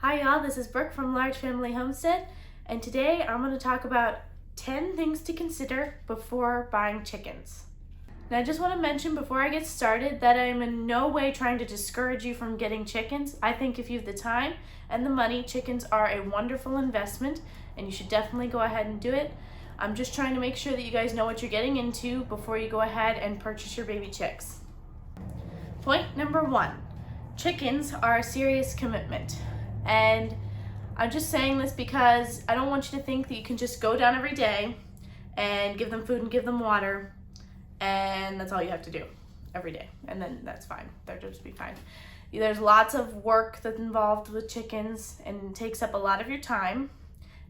Hi y'all, this is Brooke from Large Family Homestead, and today I'm going to talk about 10 things to consider before buying chickens. Now I just want to mention before I get started that I'm in no way trying to discourage you from getting chickens. I think if you have the time and the money, chickens are a wonderful investment and you should definitely go ahead and do it. I'm just trying to make sure that you guys know what you're getting into before you go ahead and purchase your baby chicks. Point number 1, chickens are a serious commitment. And I'm just saying this because I don't want you to think that you can just go down every day and give them food and give them water and that's all you have to do every day, and then that's fine. They'll just be fine. There's lots of work that's involved with chickens and it takes up a lot of your time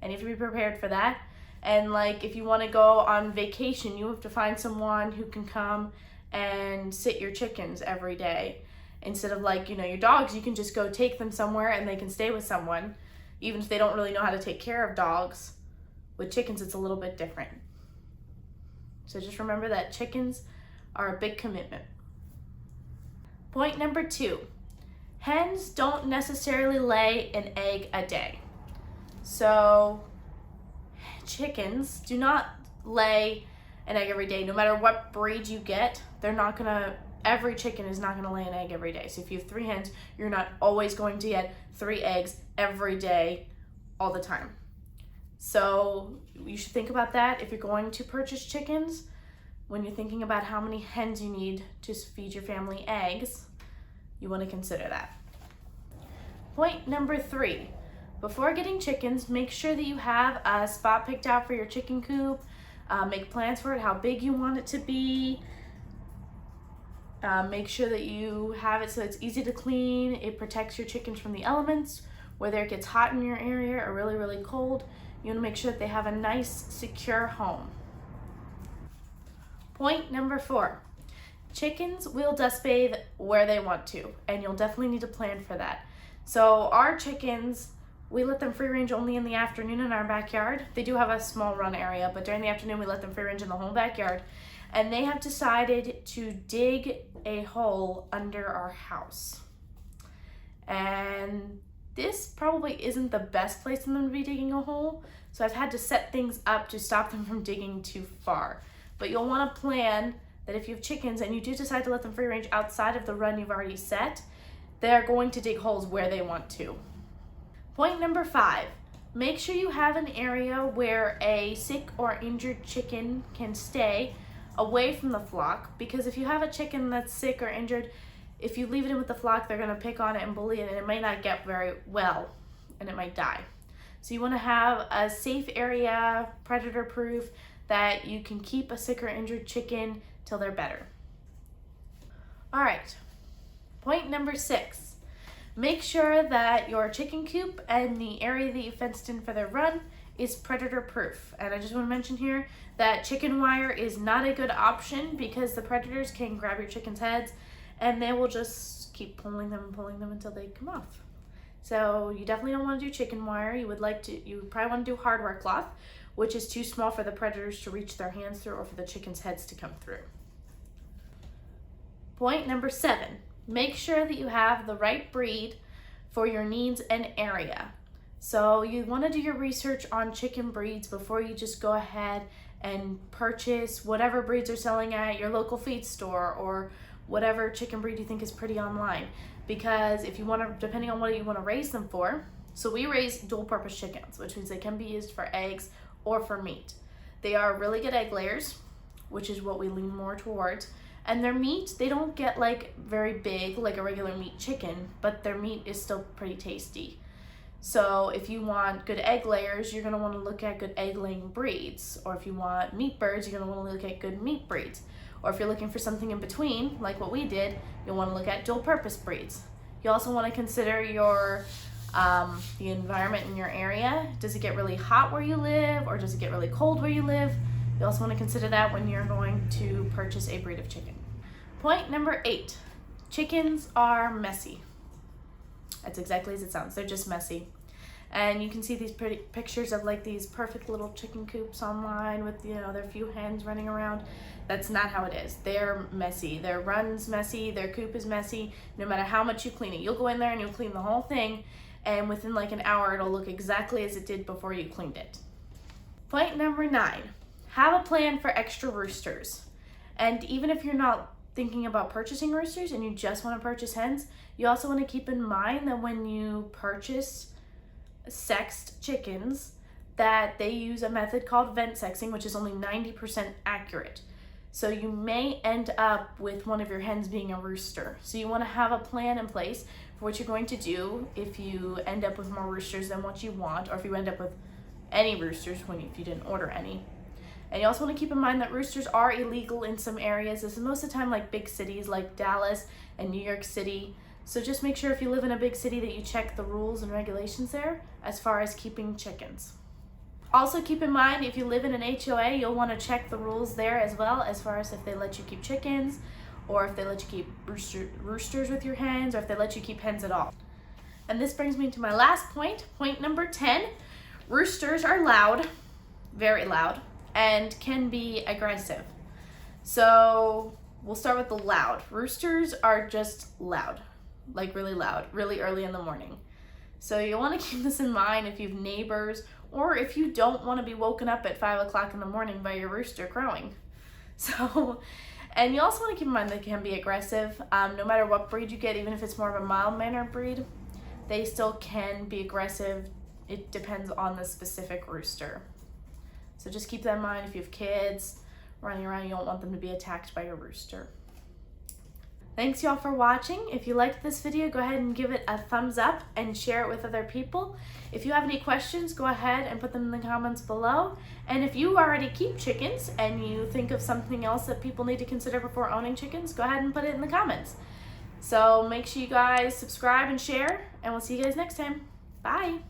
and you have to be prepared for that. And like if you want to go on vacation, you have to find someone who can come and sit your chickens every day. Instead of like, your dogs, you can just go take them somewhere and they can stay with someone, even if they don't really know how to take care of dogs. With chickens, it's a little bit different. So just remember that chickens are a big commitment. Point number 2, hens don't necessarily lay an egg a day. So chickens do not lay an egg every day. No matter what breed you get, every chicken is not going to lay an egg every day. So if you have 3 hens, you're not always going to get 3 eggs every day, all the time. So you should think about that if you're going to purchase chickens. When you're thinking about how many hens you need to feed your family eggs, you want to consider that. Point number 3, before getting chickens, make sure that you have a spot picked out for your chicken coop. Make plans for it, how big you want it to be. Make sure that you have it so it's easy to clean. It protects your chickens from the elements, whether it gets hot in your area or really, really cold. You want to make sure that they have a nice, secure home. Point number 4, chickens will dust bathe where they want to, and you'll definitely need to plan for that. So our chickens, we let them free range only in the afternoon in our backyard. They do have a small run area, but during the afternoon we let them free range in the whole backyard. And they have decided to dig a hole under our house. And this probably isn't the best place for them to be digging a hole, so I've had to set things up to stop them from digging too far. But you'll want to plan that if you have chickens and you do decide to let them free range outside of the run you've already set, they're going to dig holes where they want to. Point number 5, make sure you have an area where a sick or injured chicken can stay away from the flock, because if you have a chicken that's sick or injured, if you leave it in with the flock, they're going to pick on it and bully it, and it might not get very well and it might die. So you want to have a safe area, predator proof, that you can keep a sick or injured chicken till they're better. All right, point number 6, make sure that your chicken coop and the area that you fenced in for their run is predator proof. And I just want to mention here that chicken wire is not a good option because the predators can grab your chicken's heads and they will just keep pulling them until they come off. So you definitely don't want to do chicken wire. You probably want to do hardware cloth, which is too small for the predators to reach their hands through or for the chicken's heads to come through. Point number 7, make sure that you have the right breed for your needs and area. So you want to do your research on chicken breeds before you just go ahead and purchase whatever breeds are selling at your local feed store or whatever chicken breed you think is pretty online. Because if you want to, depending on what you want to raise them for, so we raise dual purpose chickens, which means they can be used for eggs or for meat. They are really good egg layers, which is what we lean more towards. And their meat, they don't get like very big like a regular meat chicken, but their meat is still pretty tasty. So if you want good egg layers, you're going to want to look at good egg laying breeds. Or if you want meat birds, you're going to want to look at good meat breeds. Or if you're looking for something in between, like what we did, you'll want to look at dual purpose breeds. You also want to consider the environment in your area. Does it get really hot where you live, or does it get really cold where you live? You also want to consider that when you're going to purchase a breed of chicken. Point number 8, chickens are messy. That's exactly as it sounds. They're just messy. And you can see these pretty pictures of like these perfect little chicken coops online with, their few hens running around. That's not how it is. They're messy. Their run's messy. Their coop is messy. No matter how much you clean it. You'll go in there and you'll clean the whole thing and within like an hour it'll look exactly as it did before you cleaned it. Point number 9, have a plan for extra roosters. And even if you're not thinking about purchasing roosters and you just want to purchase hens, you also want to keep in mind that when you purchase sexed chickens, that they use a method called vent sexing, which is only 90% accurate. So you may end up with one of your hens being a rooster. So you want to have a plan in place for what you're going to do if you end up with more roosters than what you want, or if you end up with any roosters if you didn't order any. And you also want to keep in mind that roosters are illegal in some areas. This is most of the time like big cities like Dallas and New York City. So just make sure if you live in a big city that you check the rules and regulations there as far as keeping chickens. Also keep in mind, if you live in an HOA, you'll want to check the rules there as well, as far as if they let you keep chickens, or if they let you keep roosters with your hens, or if they let you keep hens at all. And this brings me to my last point, point number 10. Roosters are loud, very loud, and can be aggressive. So we'll start with the loud. Roosters are just loud, like really loud, really early in the morning. So you'll want to keep this in mind if you have neighbors, or if you don't want to be woken up at 5 o'clock in the morning by your rooster crowing. So, and you also want to keep in mind they can be aggressive. No matter what breed you get, even if it's more of a mild-mannered breed, they still can be aggressive. It depends on the specific rooster. So just keep that in mind. If you have kids running around, you don't want them to be attacked by a rooster. Thanks y'all for watching. If you liked this video, go ahead and give it a thumbs up and share it with other people. If you have any questions, go ahead and put them in the comments below. And if you already keep chickens and you think of something else that people need to consider before owning chickens, go ahead and put it in the comments. So make sure you guys subscribe and share, and we'll see you guys next time. Bye.